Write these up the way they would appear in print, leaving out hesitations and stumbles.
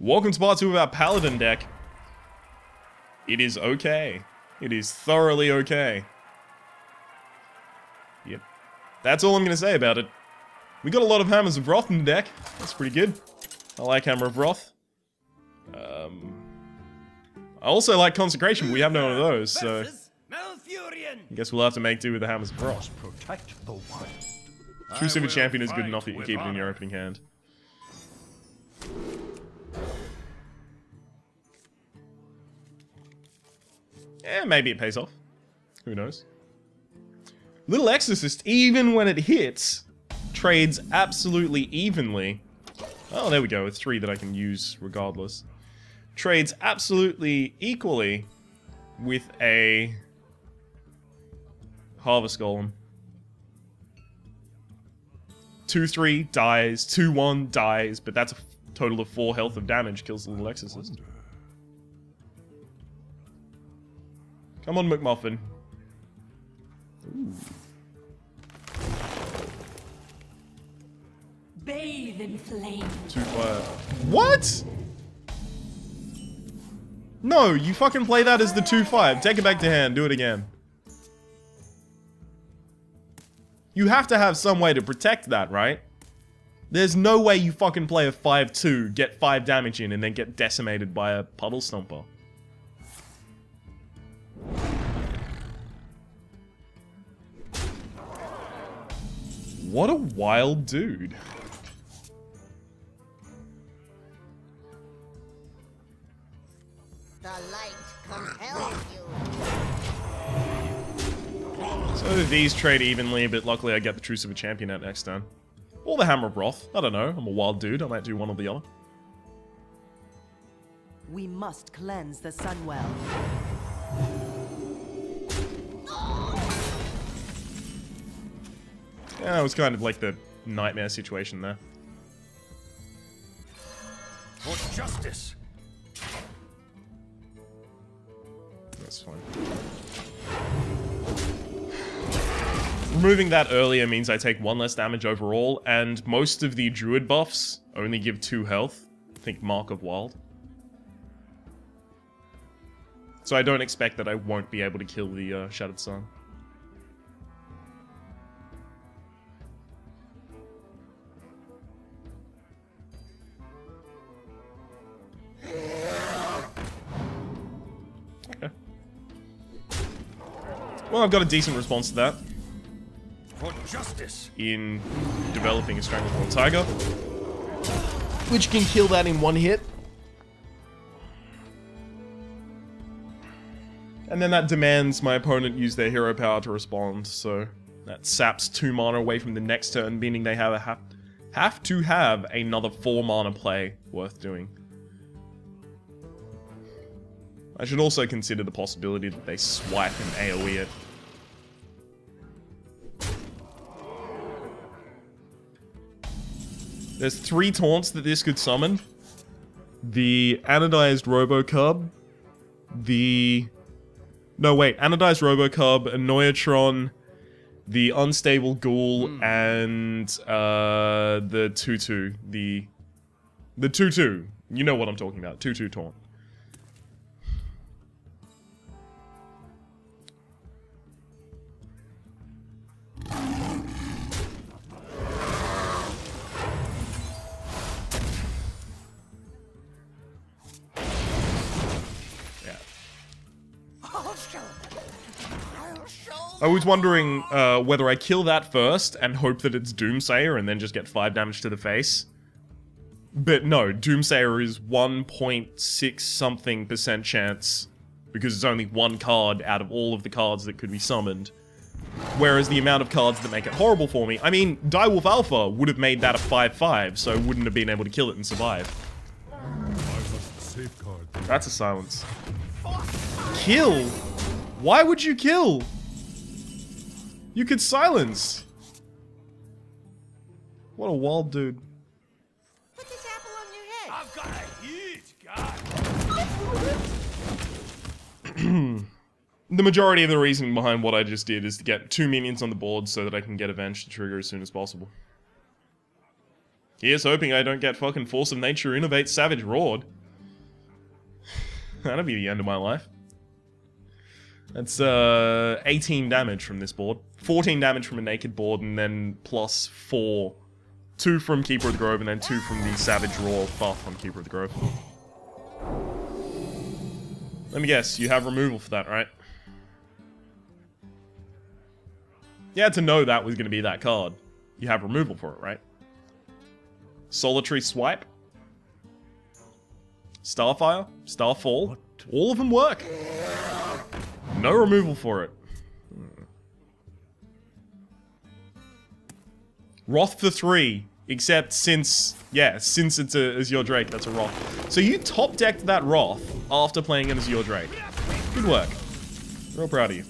Welcome to part 2 of our Paladin deck. It is okay. It is thoroughly okay. Yep. That's all I'm going to say about it. We got a lot of Hammers of Wrath in the deck. That's pretty good. I like Hammer of Wrath. I also like Consecration, but we have none of those, so... I guess we'll have to make do with the Hammers of Wrath. True Super Champion is good enough that you can keep it in your opening hand. Yeah, maybe it pays off. Who knows? Little Exorcist, even when it hits, trades absolutely evenly. Oh, there we go, with 3 that I can use regardless. Trades absolutely equally with a Harvest Golem. 2-3 dies, 2-1 dies, but that's a total of 4 health of damage, kills the Little Exorcist. Come on, McMuffin. Ooh. Bathe in flame. 2-5. What? No, you fucking play that as the 2-5. Take it back to hand. Do it again. You have to have some way to protect that, right? There's no way you fucking play a 5-2, get 5 damage in, and then get decimated by a Puddle Stomper. What a wild dude. The light compels you. So these trade evenly, but luckily I get the True Super Champion out next turn. Or the Hammer of Wrath. I don't know. I'm a wild dude. I might do one or the other. We must cleanse the Sunwell. Yeah, it was kind of like the nightmare situation there. For justice. That's fine. Removing that earlier means I take 1 less damage overall, and most of the Druid buffs only give 2 health. Think Mark of Wild. So I don't expect that I won't be able to kill the Shattered Sun. Well, I've got a decent response to that. For justice. In developing a Stranglethorn Tiger, which can kill that in 1 hit. And then that demands my opponent use their hero power to respond, so that saps 2 mana away from the next turn, meaning they have to have another 4 mana play worth doing. I should also consider the possibility that they swipe and AoE it. There's 3 taunts that this could summon. The Anodized Robocub, Anodized Robocub, Annoyatron, the Unstable Ghoul, and the 2-2. The 2-2. You know what I'm talking about. 2-2 taunt. I was wondering whether I kill that first and hope that it's Doomsayer and then just get 5 damage to the face. But no, Doomsayer is 1.6 something% chance because it's only 1 card out of all of the cards that could be summoned. Whereas the amount of cards that make it horrible for me, I mean, Direwolf Alpha would have made that a 5-5, so wouldn't have been able to kill it and survive. That's a silence. Kill? Why would you kill? You could silence. What a wild dude. Put this apple on your head. I've got a huge gun. The majority of the reason behind what I just did is to get 2 minions on the board so that I can get Avenge to trigger as soon as possible. Here's hoping I don't get fucking Force of Nature Innovate Savage Roared. That'll be the end of my life. That's 18 damage from this board. 14 damage from a naked board, and then plus 4. 2 from Keeper of the Grove, and then 2 from the Savage Roar buff on Keeper of the Grove. Let me guess, you have removal for that, right? You had to know that was going to be that card. You have removal for it, right? Solitary Swipe? Starfire? Starfall? What? All of them work. No removal for it. Wrath for 3. Except since it's a Azure Drake, that's a Wrath. So you top decked that Wrath after playing an Azure Drake. Good work. Real proud of you.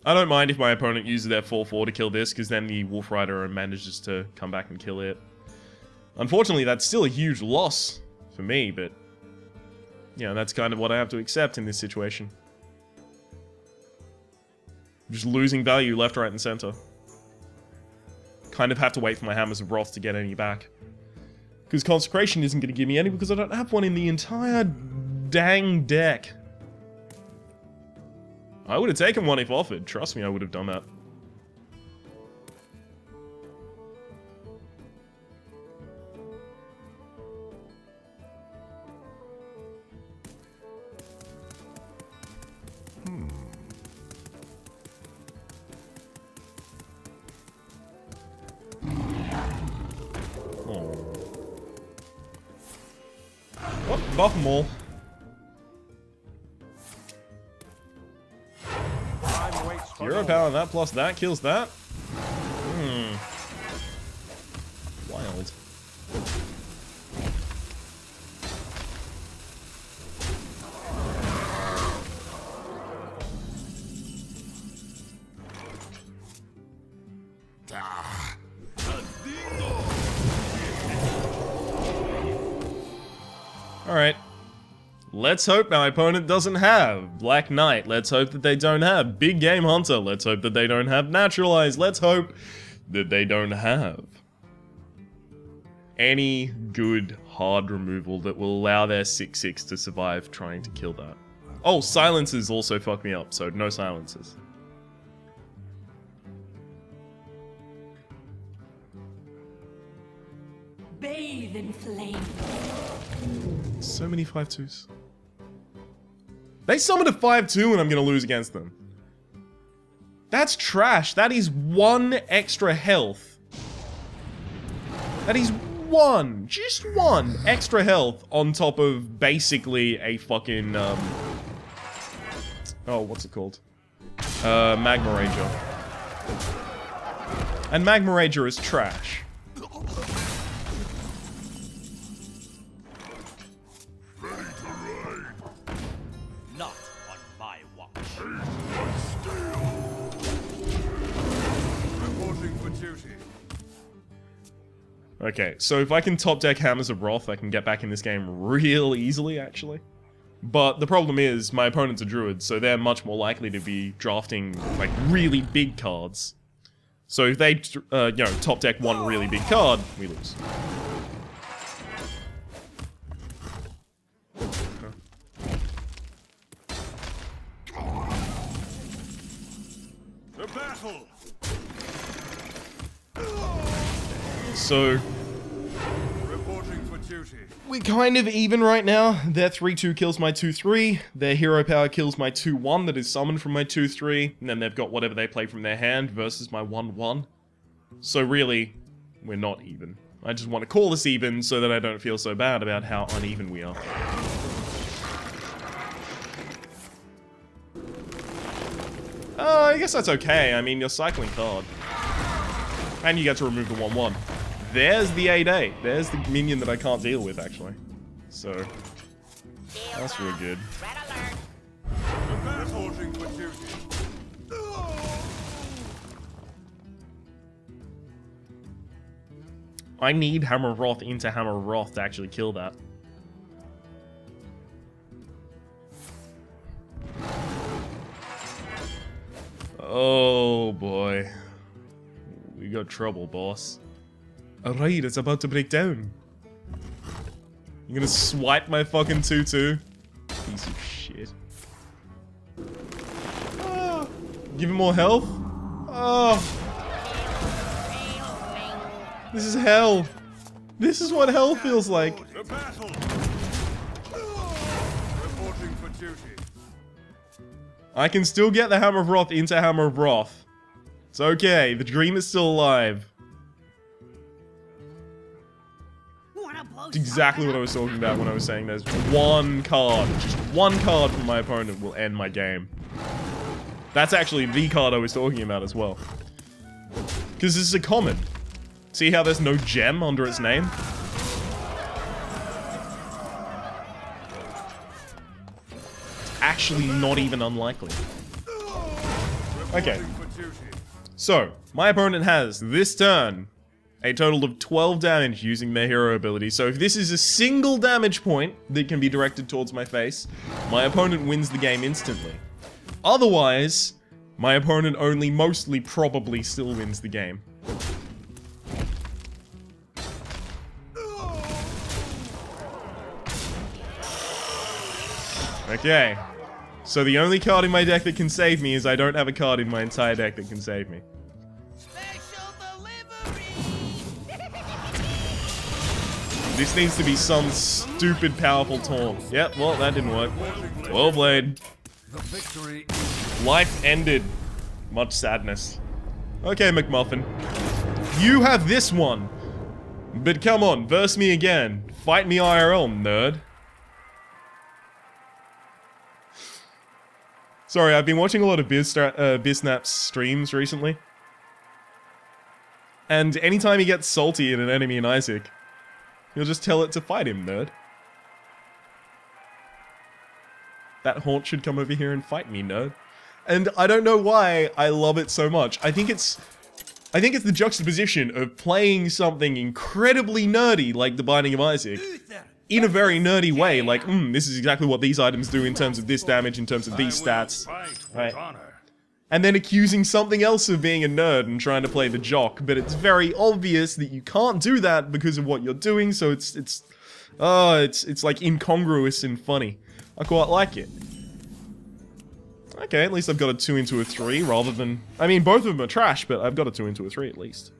I don't mind if my opponent uses their 4/4 to kill this, because then the Wolf Rider manages to come back and kill it. Unfortunately, that's still a huge loss for me, but you know, that's kind of what I have to accept in this situation. Just losing value left, right, and center. Kind of have to wait for my Hammers of Wrath to get any back. Because Consecration isn't going to give me any because I don't have one in the entire dang deck. I would have taken one if offered. Trust me, I would have done that. Buff them all. Hero power and that plus that kills that. Wild. Alright. Let's hope my opponent doesn't have Black Knight. Let's hope that they don't have Big Game Hunter. Let's hope that they don't have Naturalize. Let's hope that they don't have any good hard removal that will allow their 6/6 to survive trying to kill that. Oh, silences also fuck me up, so no silences. Bathe in flame. So many 5/2s. They summoned a 5/2 and I'm gonna lose against them. That's trash. That is 1 extra health. That is just one extra health on top of basically a fucking, oh, what's it called? Magma Rager. And Magma Rager is trash. Okay, so if I can top deck Hammers of Wrath, I can get back in this game real easily, actually. But the problem is, my opponent's a druid, so they're much more likely to be drafting, like, really big cards. So if they, you know, top deck one really big card, we lose. The battle! So Reporting for duty. we're kind of even right now. Their 3/2 kills my 2/3. Their hero power kills my 2/1 that is summoned from my 2/3. And then they've got whatever they play from their hand versus my 1/1. So really, we're not even. I just want to call this even so that I don't feel so bad about how uneven we are. I guess that's okay. I mean, you're cycling card. And you get to remove the 1/1. There's the 8/8. There's the minion that I can't deal with, actually. So, that's real good. Red alert. The battle for duty. I need Hammer of Wrath into Hammer of Wrath to actually kill that. Oh boy. We got trouble, boss. Alright, it's about to break down. You're gonna swipe my fucking 2-2? Piece of shit. Ah, give him more health? Oh. This is hell. This is what hell feels like. The battle. Reporting for duty. I can still get the Hammer of Wrath into Hammer of Wrath. It's okay, the dream is still alive. It's exactly what I was talking about when I was saying there's one card, just one card from my opponent will end my game. That's actually the card I was talking about as well. Because this is a common. See how there's no gem under its name? It's actually not even unlikely. Okay. So, my opponent has, this turn, a total of 12 damage using their hero ability. So if this is a single damage point that can be directed towards my face, my opponent wins the game instantly. Otherwise, my opponent only mostly probably still wins the game. Okay. So the only card in my deck that can save me is I don't have a card in my entire deck that can save me. This needs to be some stupid powerful taunt. Yep, well, that didn't work. Well played. Life ended. Much sadness. Okay, McMuffin. You have this one. But come on, verse me again. Fight me IRL, nerd. Sorry, I've been watching a lot of Biznap's streams recently. And anytime he gets salty at an enemy in Isaac, he'll just tell it to fight him, nerd. That haunt should come over here and fight me, nerd. And I don't know why I love it so much. I think it's the juxtaposition of playing something incredibly nerdy like The Binding of Isaac in a very nerdy way. Like, this is exactly what these items do in terms of this damage, in terms of these stats. Right. And then accusing something else of being a nerd and trying to play the jock, but it's very obvious that you can't do that because of what you're doing, so it's like incongruous and funny. I quite like it. Okay, at least I've got a 2 into a 3 rather than... I mean, both of them are trash, but I've got a 2 into a 3 at least.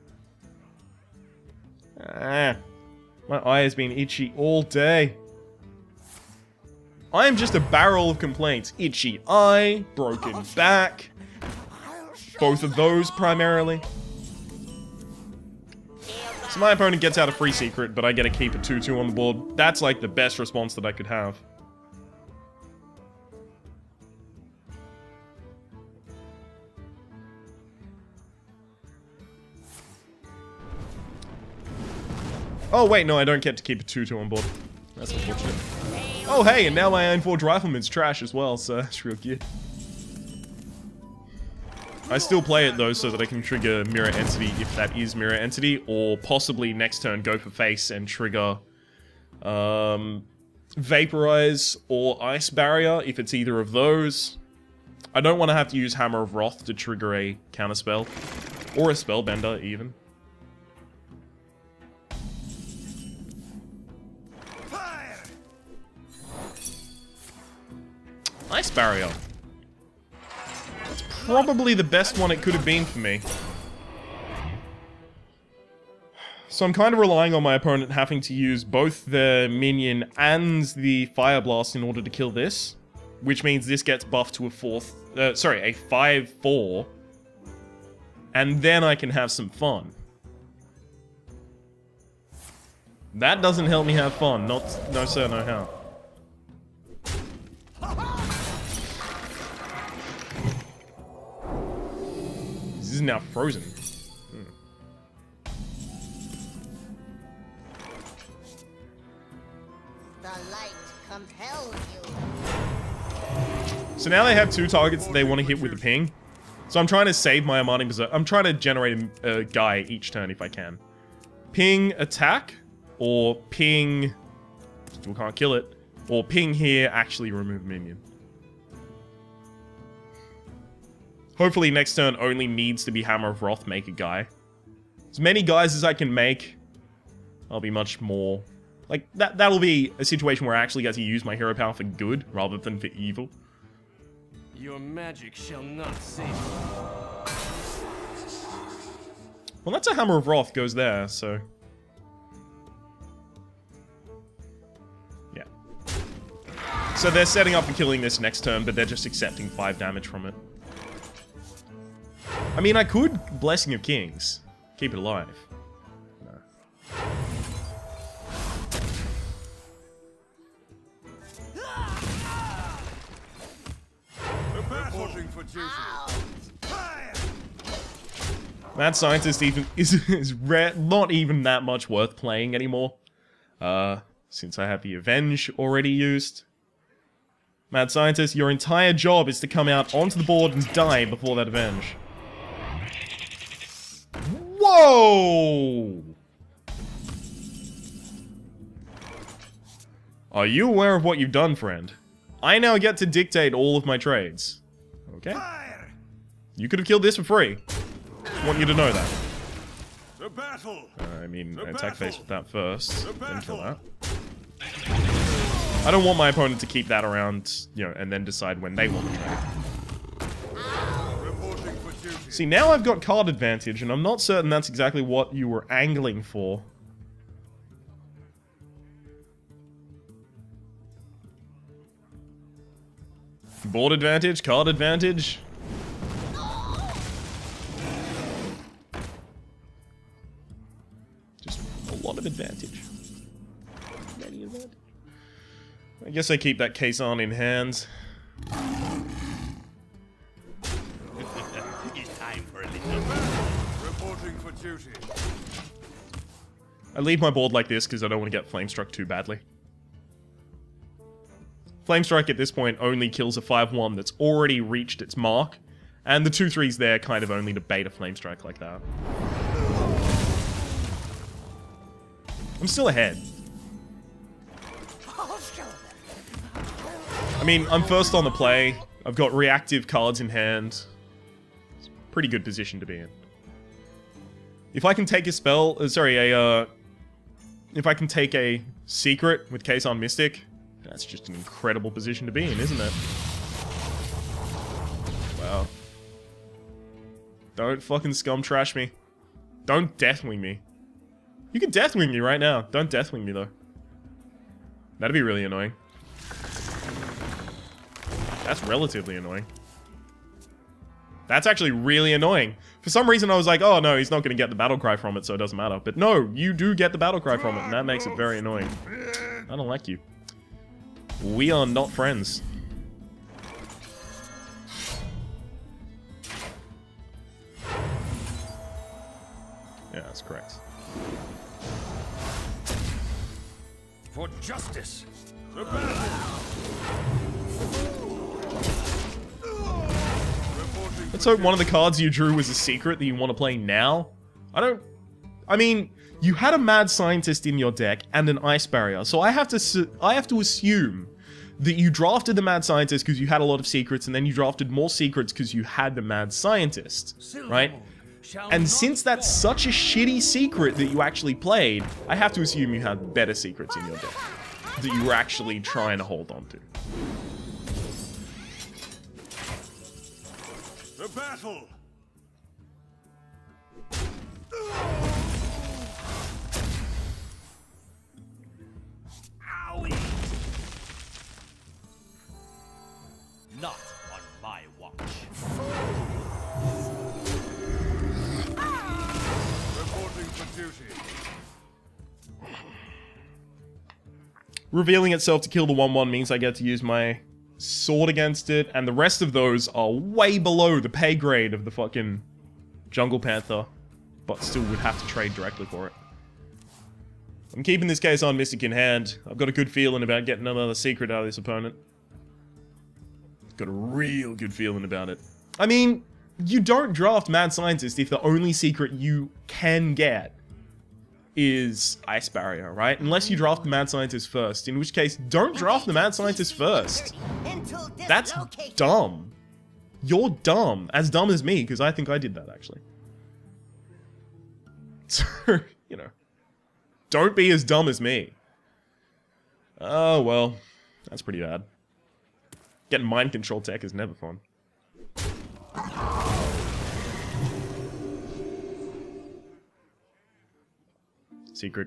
Ah, my eye has been itchy all day. I am just a barrel of complaints. Itchy eye, broken back. Both of those, primarily. So my opponent gets out a free secret, but I get to keep a 2-2 on the board. That's like the best response that I could have. Oh wait, no, I don't get to keep a 2-2 on board. That's unfortunate. Oh hey, and now my Iron Forge Rifleman's trash as well, so that's real good. I still play it though so that I can trigger Mirror Entity if that is Mirror Entity, or possibly next turn go for face and trigger Vaporize or Ice Barrier if it's either of those. I don't want to have to use Hammer of Wrath to trigger a counterspell, or a Spellbender even. Ice Barrier. That's probably the best one it could have been for me. So I'm kind of relying on my opponent having to use both the minion and the Fire Blast in order to kill this. Which means this gets buffed to a 5/4. And then I can have some fun. That doesn't help me have fun. No sir, no how. This is now frozen. The light compels you. So now they have 2 targets that they want to hit with a ping. So I'm trying to save my Armani Berserk. I'm trying to generate a guy each turn if I can. Ping attack, or ping... Still can't kill it. Or ping here, actually remove minion. Hopefully next turn only needs to be Hammer of Wrath, make a guy. As many guys as I can make I'll be much more... Like, that'll be a situation where I actually get to use my hero power for good, rather than for evil. Your magic shall not save you. Well, that's a Hammer of Wrath goes there, so... Yeah. So they're setting up for killing this next turn, but they're just accepting 5 damage from it. I mean, I could Blessing of Kings. Keep it alive. No. Reporting for duty. Mad Scientist even is not even that much worth playing anymore. Since I have the Avenge already used. Mad Scientist, your entire job is to come out onto the board and die before that Avenge. Whoa! Are you aware of what you've done, friend? I now get to dictate all of my trades. Okay. You could have killed this for free. Just want you to know that. The battle. I mean, The attack face battle. with that first, The then kill that. battle. I don't want my opponent to keep that around, you know, and then decide when they want to trade. Reporting for duty. See, now I've got card advantage, and I'm not certain that's exactly what you were angling for. Board advantage, card advantage. Just a lot of advantage. Many advantage. I guess I keep that case on in hand. It's time for a little. Reporting for duty. I leave my board like this because I don't want to get Flamestruck too badly. Flamestrike at this point only kills a 5-1 that's already reached its mark, and the 2-3's there kind of only to bait a Flamestrike like that. I'm still ahead. I mean, I'm first on the play. I've got reactive cards in hand. It's a pretty good position to be in. If I can take a spell, if I can take a secret with Kason Mystic, that's just an incredible position to be in, isn't it? Wow. Don't fucking scum trash me. Don't Deathwing me. You can Deathwing me right now. Don't Deathwing me, though. That'd be really annoying. That's relatively annoying. That's actually really annoying. For some reason, I was like, oh no, he's not going to get the battle cry from it, so it doesn't matter. But no, you do get the battle cry from it, and that makes it very annoying. I don't like you. We are not friends. Yeah, that's correct. For justice. The battle. Let's hope one of the cards you drew was a secret that you want to play now. I mean, you had a Mad Scientist in your deck and an Ice Barrier, so I have to assume that you drafted the Mad Scientist because you had a lot of secrets, and then you drafted more secrets because you had the Mad Scientist, right? And since that's such a shitty secret that you actually played, I have to assume you had better secrets in your deck that you were actually trying to hold on to. The battle. Owie! Not on my watch. Reporting for duty. Revealing itself to kill the 1/1 means I get to use my sword against it, and the rest of those are way below the pay grade of the fucking Jungle Panther, but still would have to trade directly for it. I'm keeping this case on Mystic in hand. I've got a good feeling about getting another secret out of this opponent. Got a real good feeling about it. I mean, you don't draft Mad Scientist if the only secret you can get is Ice Barrier, right? Unless you draft the Mad Scientist first, in which case, don't draft the Mad Scientist first. That's dumb. You're dumb. As dumb as me, because I think I did that, actually. So, you know. Don't be as dumb as me. Oh, well. That's pretty bad. Getting mind control tech is never fun. Secret.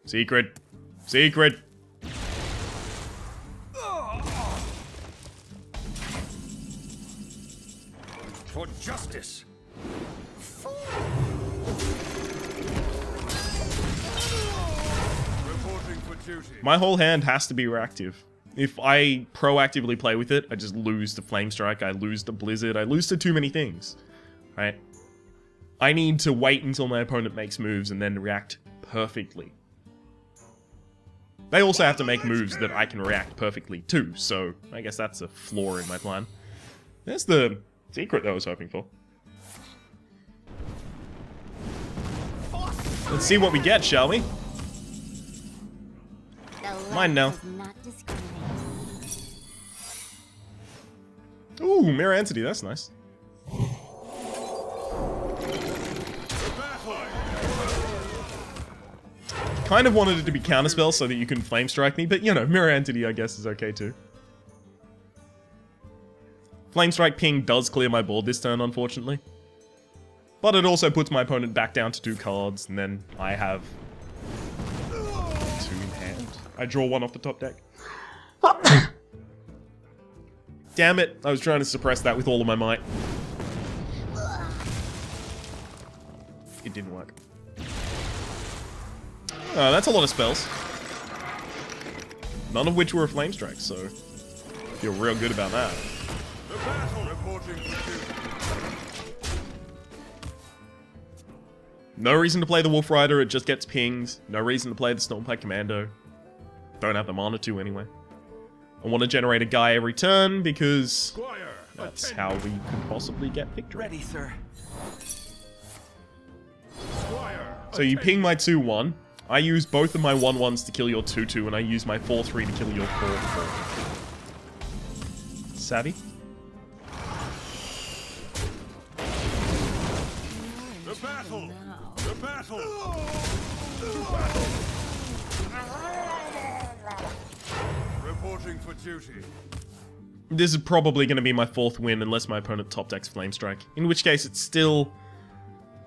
Secret. Secret. For justice. Reporting for duty. My whole hand has to be reactive. If I proactively play with it, I just lose to Flame Strike, I lose to Blizzard, I lose to too many things. Right? I need to wait until my opponent makes moves and then react perfectly. They also have to make moves that I can react perfectly to, so I guess that's a flaw in my plan. There's the secret that I was hoping for. Let's see what we get, shall we? Mine now. Ooh, Mirror Entity, that's nice. Kind of wanted it to be counterspell so that you can flame strike me, but you know, Mirror Entity I guess is okay too. Flame Strike Ping does clear my board this turn, unfortunately. But it also puts my opponent back down to 2 cards, and then I have 2 in hand. I draw 1 off the top deck. Damn it, I was trying to suppress that with all of my might. It didn't work. That's a lot of spells. None of which were a Flame Strike, so feel real good about that. The battle reporting for duty. No reason to play the Wolf Rider, it just gets pinged. No reason to play the Stormpike Commando. Don't have the mana to anyway. I want to generate a guy every turn because Squire, that's how we could possibly get victory. Ready, sir. Squire, So you ping my 2-1. I use both of my 1-1s to kill your 2-2, and I use my 4-3 to kill your 4-4. Savvy? the battle. The battle. Reporting for duty. This is probably going to be my 4th win unless my opponent top decks Flame Strike. In which case, it's still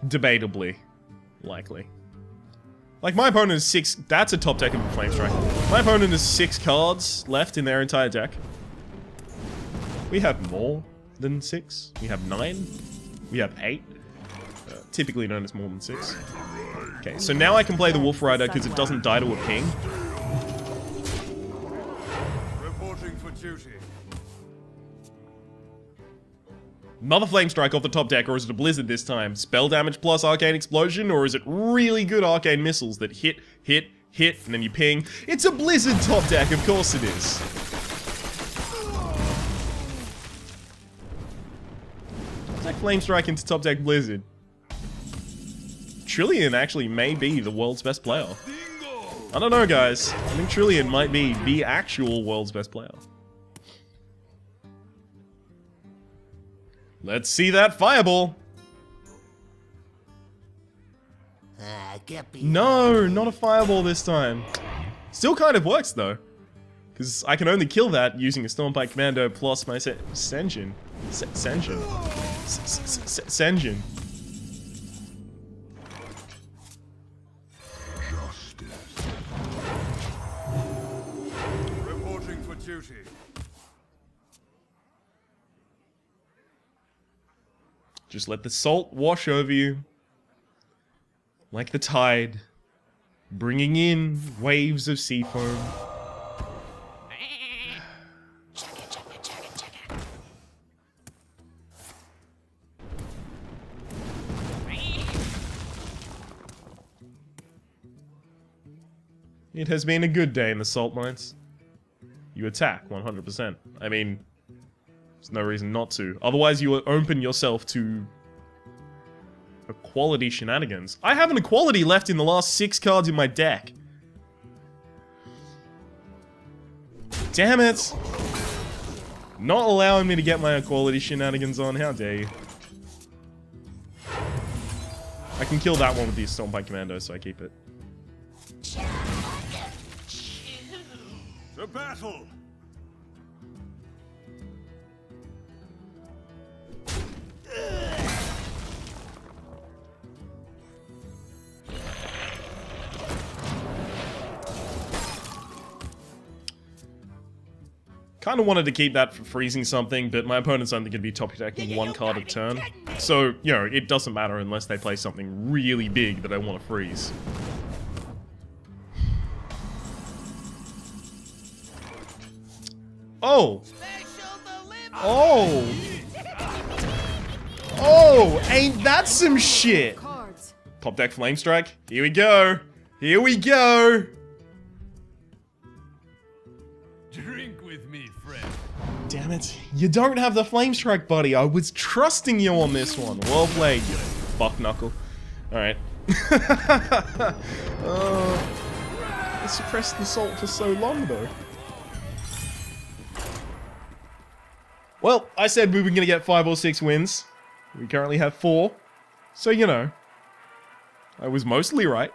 debatably likely. Like, my opponent has 6... That's a top deck of a Flame Strike. My opponent has 6 cards left in their entire deck. We have more than 6. We have 9. We have 8. Typically known as more than 6. Okay, so now I can play the Wolf Rider because it doesn't die to a ping. Reporting for duty. Another Flame Strike off the top deck, or is it a Blizzard this time? Spell damage plus Arcane Explosion, or is it really good Arcane Missiles that hit, hit, hit, and then you ping? It's a Blizzard top deck, of course it is. Top deck Flame Strike into top deck Blizzard. Trillian actually may be the world's best player. I don't know, guys. I think Trillian might be the actual world's best player. Let's see that fireball. No, not a fireball this time. Still kind of works though, because I can only kill that using a Stormpike Commando plus my Senjin. Senjin. Reporting for duty. Just let the salt wash over you. Like the tide. Bringing in waves of sea foam. It has been a good day in the salt mines. You attack 100%. I mean, there's no reason not to. Otherwise, you will open yourself to equality shenanigans. I have an equality left in the last 6 cards in my deck. Damn it! Not allowing me to get my equality shenanigans on. How dare you? I can kill that one with the Stormpike Commando, so I keep it. To battle! Kind of wanted to keep that for freezing something, but my opponent's only going to be top attacking one card a turn. So, you know, it doesn't matter unless they play something really big that I want to freeze. Oh! Oh! Oh! Ain't that some shit? Top deck Flame Strike. Here we go. Here we go. Drink with me, friend. Damn it. You don't have the Flame Strike, buddy. I was trusting you on this one. Well played, you buck knuckle. Alright. I suppressed the salt for so long, though. Well, I said we were going to get 5 or 6 wins. We currently have 4. So, you know. I was mostly right.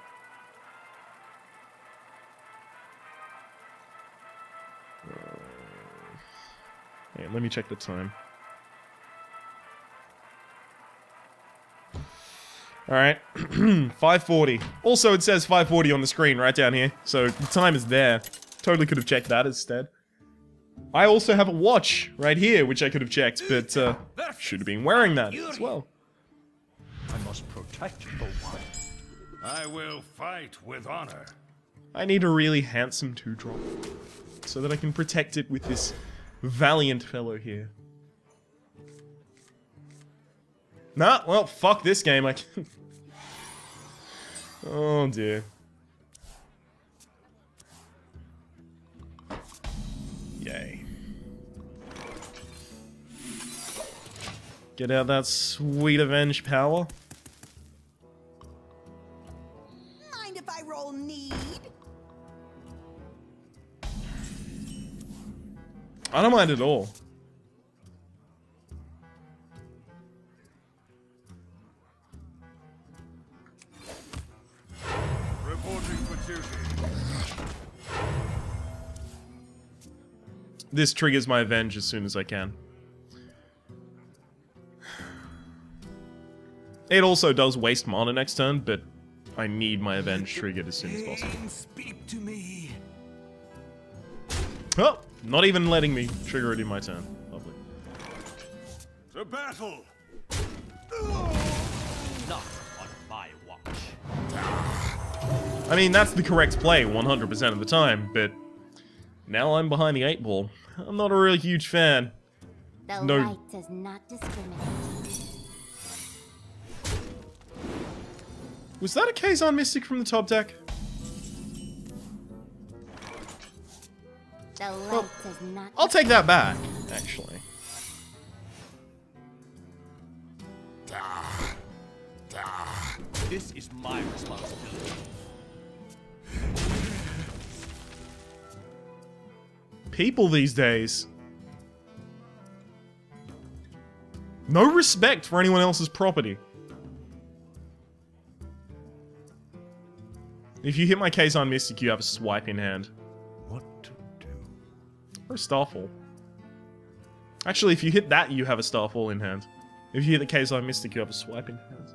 Hey, let me check the time. Alright. 5:40. Also, it says 5:40 on the screen right down here. So, the time is there. Totally could have checked that instead. I also have a watch right here, which I could have checked, but should have been wearing that as well. I must protect the one. I will fight with honor. I need a really handsome 2-drop so that I can protect it with this valiant fellow here. Nah, well, fuck this game. I can... Oh dear. Yay. Get out that sweet avenge power. Mind if I roll need? I don't mind at all. Reporting for duty. This triggers my avenge as soon as I can. It also does waste mana next turn, but I need my avenge triggered as soon as possible. Speak to me. Oh, not even letting me trigger it in my turn. Lovely. To battle! Not on my watch. I mean, that's the correct play 100% of the time, but now I'm behind the 8 ball. I'm not a really huge fan. The No. light does not discriminate. Was that a Kazan Mystic from the top deck? The light Well, does not. I'll take that back, actually. This is my responsibility. People these days. No respect for anyone else's property. If you hit my Kazan Mystic, you have a swipe in hand. What to do? Or a Starfall. Actually, if you hit that, you have a Starfall in hand. If you hit the Kazan Mystic, you have a swipe in hand.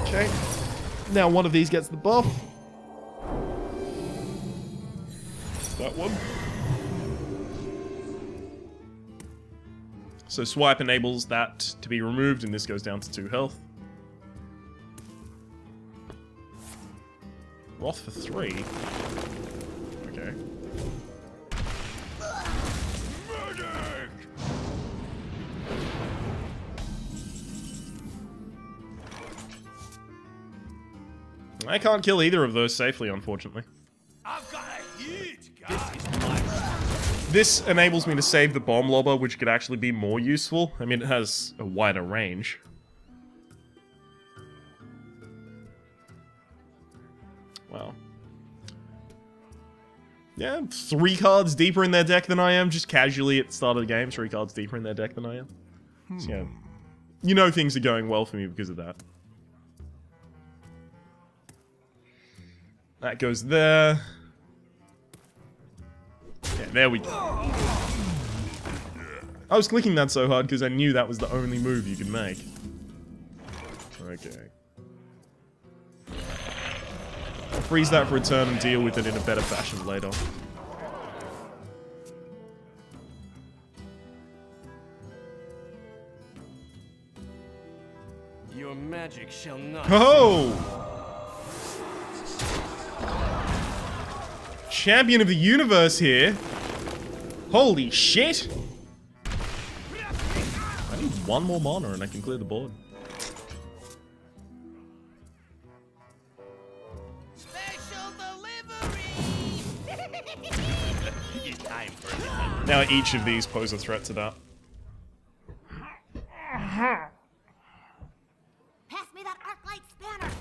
Okay. Now one of these gets the buff. That one. So swipe enables that to be removed, and this goes down to 2 health. Wrath for 3. Okay. I can't kill either of those safely, unfortunately. I've got a heat, guys. This is my This enables me to save the bomb lobber, which could actually be more useful. I mean, it has a wider range. Wow. Yeah, 3 cards deeper in their deck than I am, just casually at the start of the game, 3 cards deeper in their deck than I am. So, yeah, you know things are going well for me because of that. That goes there. Yeah, there we go. I was clicking that so hard because I knew that was the only move you could make. Okay. Freeze that for a turn and deal with it in a better fashion later. Your magic shall not. Oh! Champion of the universe here. Holy shit! I need one more mana and I can clear the board. Special delivery! Now each of these pose a threat to that. Pass me that arc light spanner.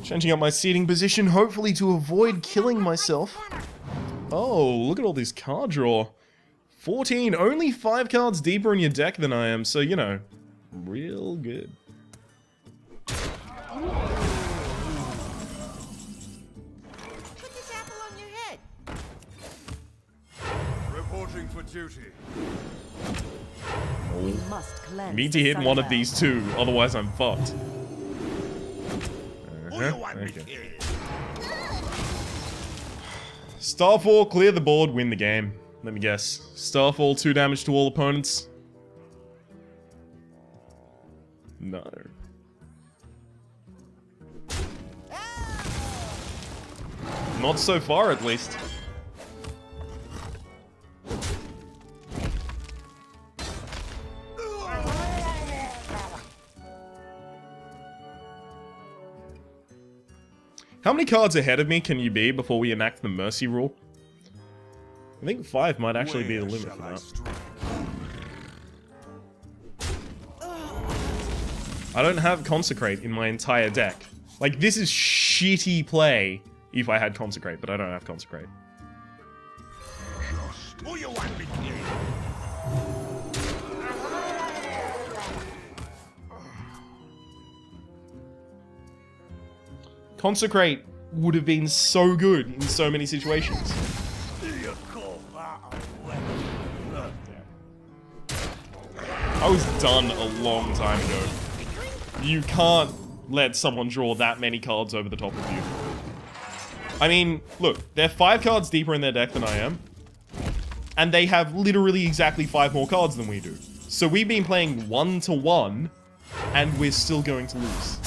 Changing up my seating position, hopefully to avoid killing myself. Oh, look at all this card draw. 14, only 5 cards deeper in your deck than I am, so, you know, real good. Put this apple on your head. Reporting for duty. We must cleanse Need to the hit one of Sunwell. these two, otherwise I'm fucked. Okay. Starfall, clear the board, win the game. Let me guess. Starfall, 2 damage to all opponents? No. Not so far, at least. How many cards ahead of me can you be before we enact the Mercy rule? I think 5 might actually be the Where limit shall for I that. strike? I don't have Consecrate in my entire deck. Like, this is shitty play if I had Consecrate, but I don't have Consecrate. Who you want me to? Consecrate would have been so good in so many situations. I was done a long time ago. You can't let someone draw that many cards over the top of you. I mean, look, they're 5 cards deeper in their deck than I am. And they have literally exactly 5 more cards than we do. So we've been playing 1-to-1, and we're still going to lose.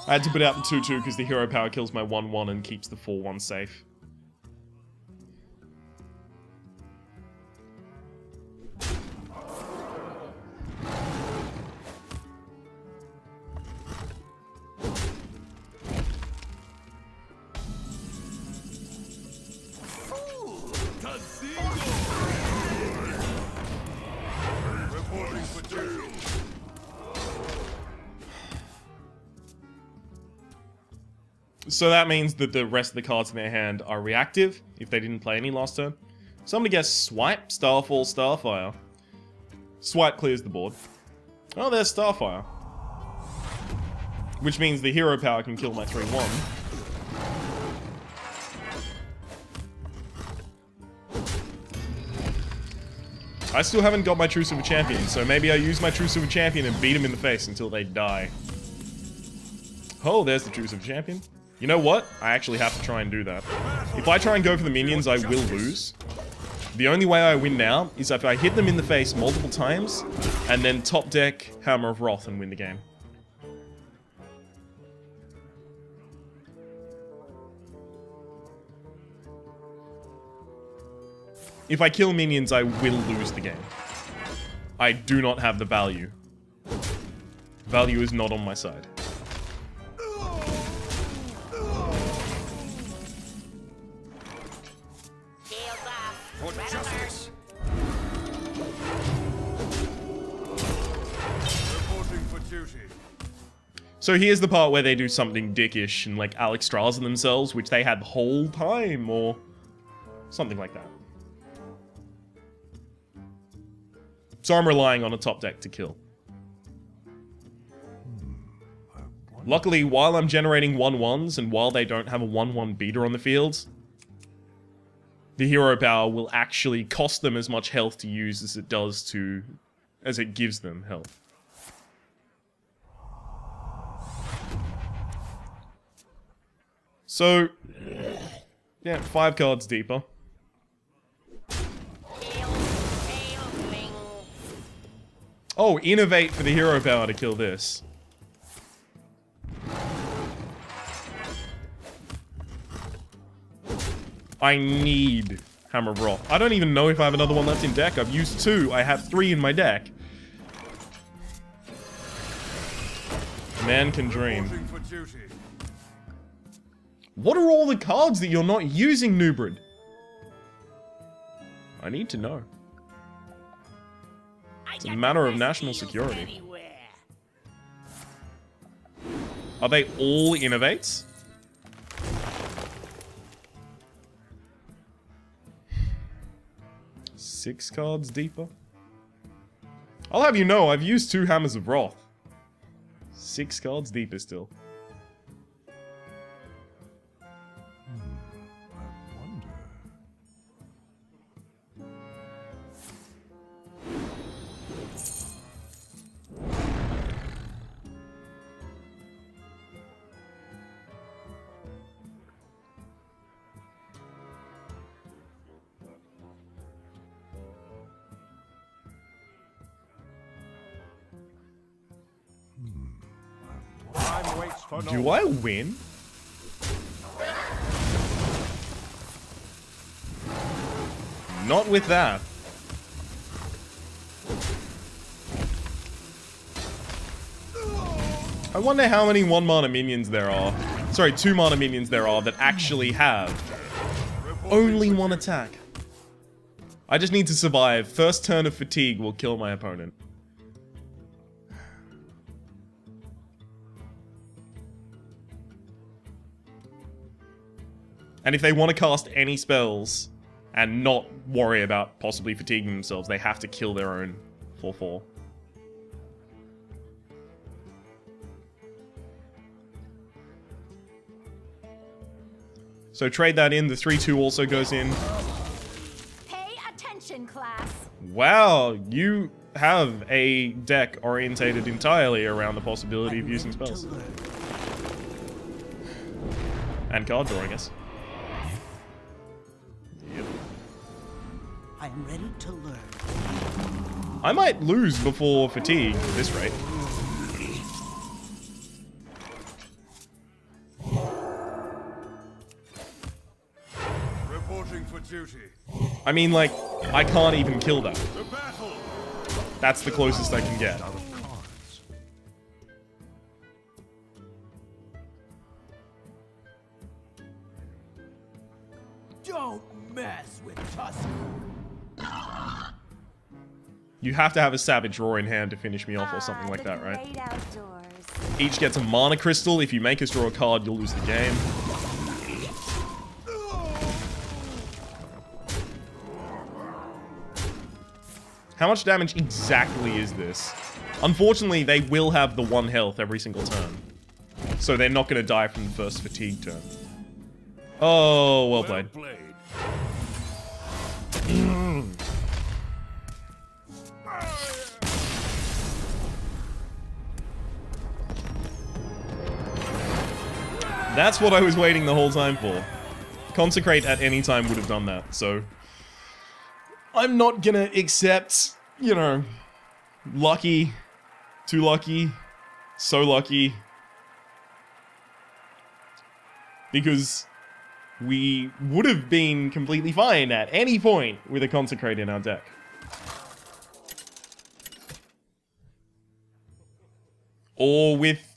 I had to put out the 2-2 because the hero power kills my 1-1 and keeps the 4-1 safe. Reporting for duty. So that means that the rest of the cards in their hand are reactive, if they didn't play any last turn. So I'm gonna guess Swipe, Starfall, Starfire. Swipe clears the board. Oh, there's Starfire. Which means the hero power can kill my 3-1. I still haven't got my True Silver Champion, so maybe I use my True Silver Champion and beat them in the face until they die. Oh, there's the True Silver Champion. You know what? I actually have to try and do that. If I try and go for the minions, I will lose. The only way I win now is if I hit them in the face multiple times, and then top deck Hammer of Wrath and win the game. If I kill minions, I will lose the game. I do not have the value. Value is not on my side. For justice. Reporting for duty. So here's the part where they do something dickish and like Alex Strauss themselves, which they had the whole time, or something like that. So I'm relying on a top deck to kill. Luckily, while I'm generating 1/1s and while they don't have a 1/1 beater on the field, the hero power will actually cost them as much health to use as it gives them health. So, yeah, 5 cards deeper. Oh, innovate for the hero power to kill this. I need Hammer of Wrath. I don't even know if I have another one left in deck. I've used 2. I have 3 in my deck. Man can dream. What are all the cards that you're not using, Nubrid? I need to know. It's a matter of national security. Are they all innovates? Six cards deeper? I'll have you know, I've used 2 Hammers of Wrath. 6 cards deeper still. Do I win? Not with that. I wonder how many 1 mana minions there are. Sorry, 2 mana minions there are that actually have only 1 attack. I just need to survive. First turn of fatigue will kill my opponent. And if they want to cast any spells and not worry about possibly fatiguing themselves, they have to kill their own 4/4. So trade that in. The 3/2 also goes in. Pay attention, class. Wow, you have a deck orientated entirely around the possibility of using spells. And card draw, I guess. I'm ready to learn. I might lose before fatigue at this rate. Reporting for duty. I mean, like, I can't even kill that. That's the closest I can get. Don't mess with Tusk. You have to have a Savage Roar in hand to finish me off or something like that, right? Great outdoors. Each gets a mana crystal. If you make us draw a card, you'll lose the game. How much damage exactly is this? Unfortunately, they will have the 1 health every single turn. So they're not going to die from the first fatigue turn. Oh, well played. That's what I was waiting the whole time for. Consecrate at any time would have done that, so... I'm not gonna accept, you know, lucky, too lucky, so lucky. Because we would have been completely fine at any point with a Consecrate in our deck. Or with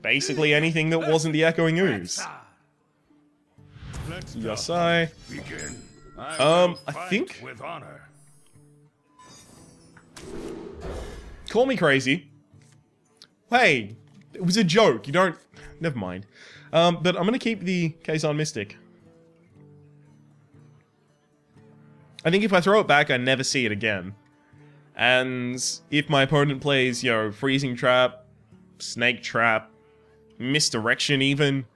basically anything that wasn't the Echoing Ooze. Yes, I think... With honor. Call me crazy. Hey, it was a joke. You don't... Never mind. But I'm going to keep the Kazan Mystic. I think if I throw it back, I never see it again. And if my opponent plays, you know, Freezing Trap, Snake Trap, Misdirection even,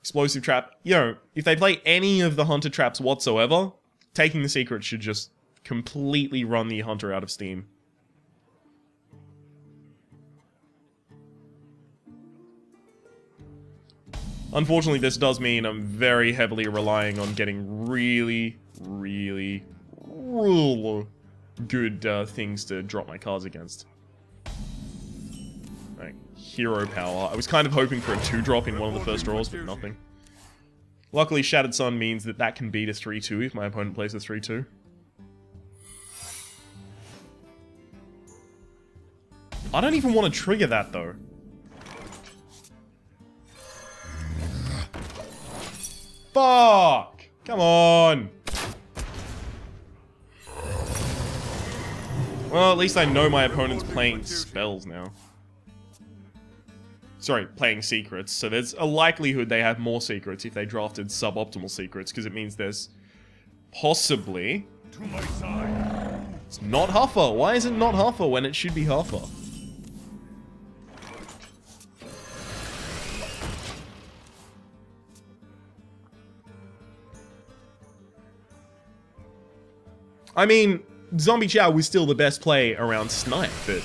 Explosive Trap, you know, if they play any of the Hunter traps whatsoever, taking the secret should just completely run the Hunter out of steam. Unfortunately, this does mean I'm very heavily relying on getting really good things to drop my cards against. Like, Hero Power. I was kind of hoping for a 2-drop in one of the first draws, but nothing. Luckily, Shattered Sun means that that can beat a 3-2 if my opponent plays a 3-2. I don't even want to trigger that, though. Fuck! Come on! Well, at least I know my opponent's playing spells now. Sorry, playing secrets. So there's a likelihood they have more secrets if they drafted suboptimal secrets, because it means there's possibly... To my side. It's not Huffer. Why is it not Huffer when it should be Huffer? I mean, Zombie Chow was still the best play around Snipe, but...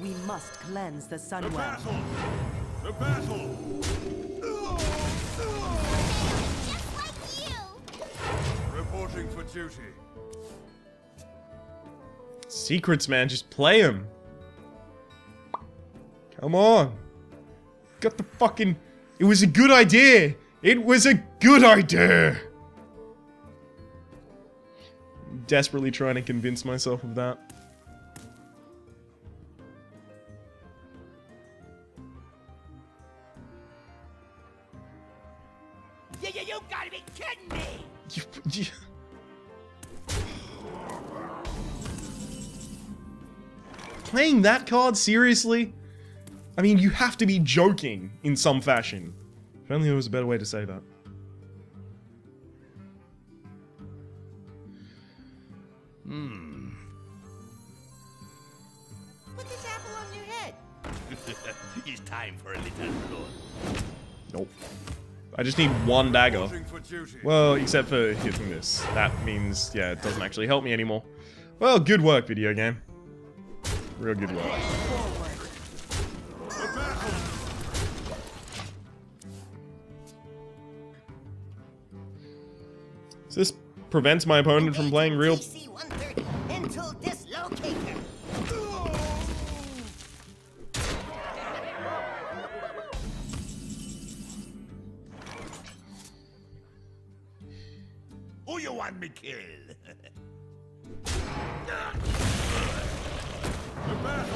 We must cleanse the The Sunwell. battle! The battle! Just like you! Reporting for duty. Secrets, man, just play them. Come on. Got the fucking... It was a good idea. It was a good idea. Desperately trying to convince myself of that. You gotta be kidding me! You... Playing that card? Seriously? I mean, you have to be joking in some fashion. If only there was a better way to say that. Put this apple on your head. It's time for a little blood. Nope. I just need one dagger. Reporting for duty. Well, except for hitting this. That means, yeah, it doesn't actually help me anymore. Well, good work, video game. Real good work. The battle! So this prevents my opponent from playing real... DC 130 into dislocator. Who you want me kill? The battle!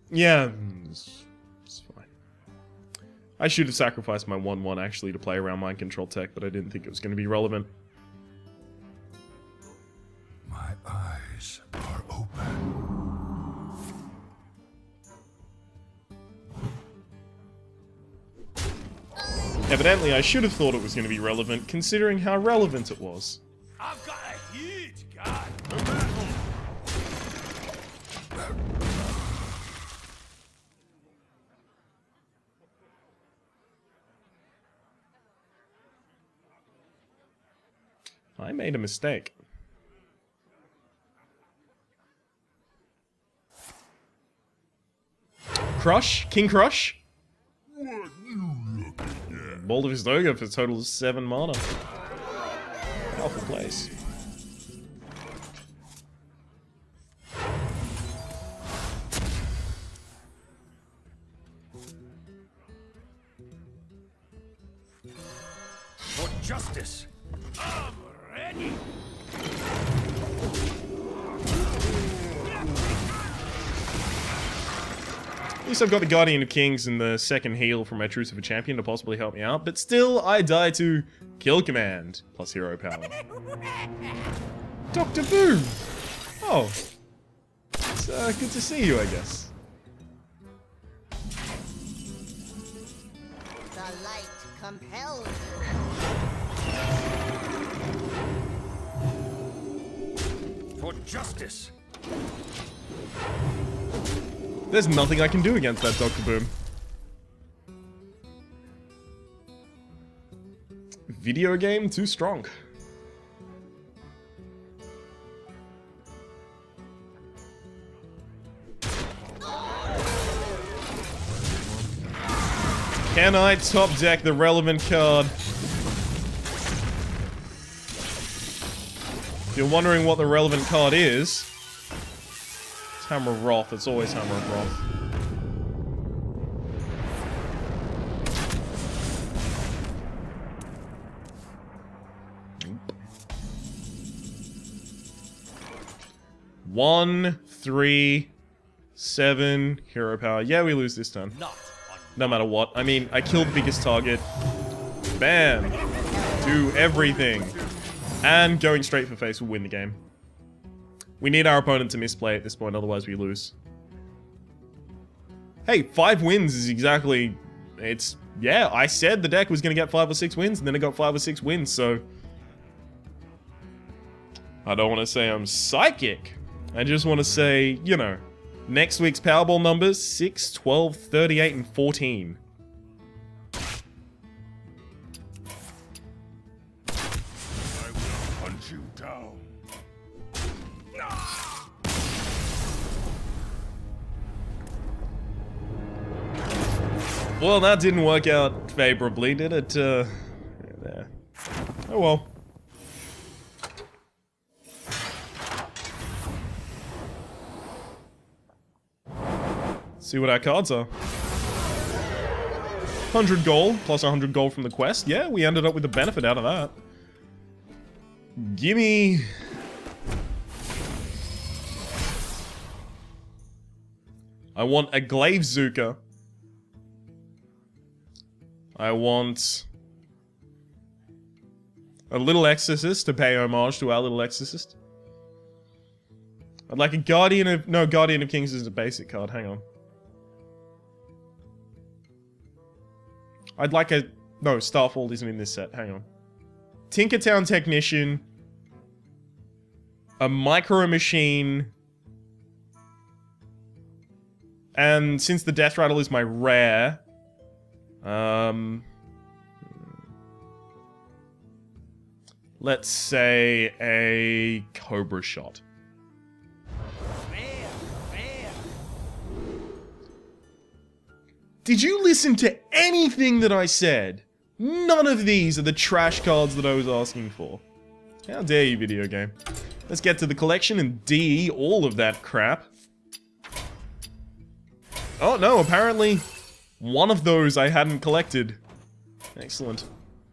Yeah, it's fine. I should have sacrificed my 1-1 actually to play around mind control tech, but I didn't think it was going to be relevant. My eyes are open. Evidently, I should have thought it was going to be relevant, considering how relevant it was. I've got a huge gun. The battle! I made a mistake. Crush? King Crush? What you looking at? Bolt of his Doga for a total of 7 mana. Powerful place. For justice. I'm ready. At least I've got the Guardian of Kings and the second heal from my Truce of a Champion to possibly help me out, but still, I die to Kill Command, plus hero power. Dr. Boom! Oh. It's good to see you, I guess. The light compels you. For justice. There's nothing I can do against that Dr. Boom. Video game too strong. Can I top deck the relevant card? If you're wondering what the relevant card is, it's Hammer of Wrath. It's always Hammer of Wrath. Nope. 1, 3, 7 hero power. Yeah, we lose this turn. No matter what. I mean, I killed biggest target. Bam! Do everything. And going straight for face will win the game. We need our opponent to misplay at this point, otherwise we lose. Hey, 5 wins is exactly... It's... Yeah, I said the deck was going to get 5 or 6 wins, and then it got 5 or 6 wins, so... I don't want to say I'm psychic. I just want to say, you know... Next week's Powerball numbers, 6, 12, 38, and 14. I will hunt you down. Well, that didn't work out favorably, did it? There. Oh well. See what our cards are. 100 gold, plus 100 gold from the quest. Yeah, we ended up with the benefit out of that. Gimme... I want a Glaive Zuka. I want... a Little Exorcist to pay homage to our Little Exorcist. I'd like a Guardian of... No, Guardian of Kings is a basic card, hang on. I'd like a... No, Starfall isn't in this set. Hang on. Tinkertown Technician. A Micro Machine. And since the Death Rattle is my rare... let's say a Cobra Shot. Did you listen to anything that I said? None of these are the trash cards that I was asking for. How dare you, video game. Let's get to the collection and DE all of that crap. Oh no, apparently one of those I hadn't collected. Excellent.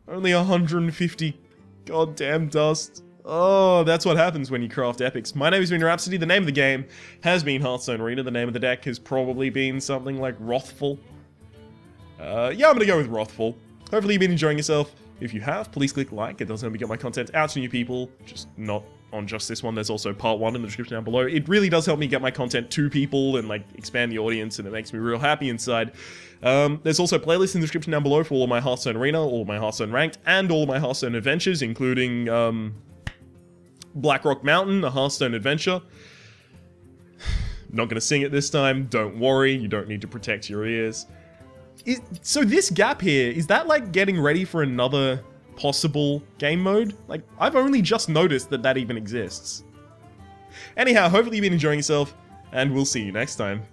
Only 150 goddamn dust. Oh, that's what happens when you craft epics. My name has been Rhapsody. The name of the game has been Hearthstone Arena. The name of the deck has probably been something like Wrathful. Yeah, I'm gonna go with Wrathful. Hopefully you've been enjoying yourself. If you have, please click like. It does help me get my content out to new people. Just not on just this one. There's also part 1 in the description down below. It really does help me get my content to people and, like, expand the audience, and it makes me real happy inside. There's also playlists in the description down below for all of my Hearthstone Arena, all of my Hearthstone Ranked, and all of my Hearthstone Adventures, including, Blackrock Mountain, a Hearthstone adventure. Not gonna sing it this time. Don't worry. You don't need to protect your ears. So this gap here, is that like getting ready for another possible game mode? Like, I've only just noticed that that even exists. Anyhow, hopefully you've been enjoying yourself, and we'll see you next time.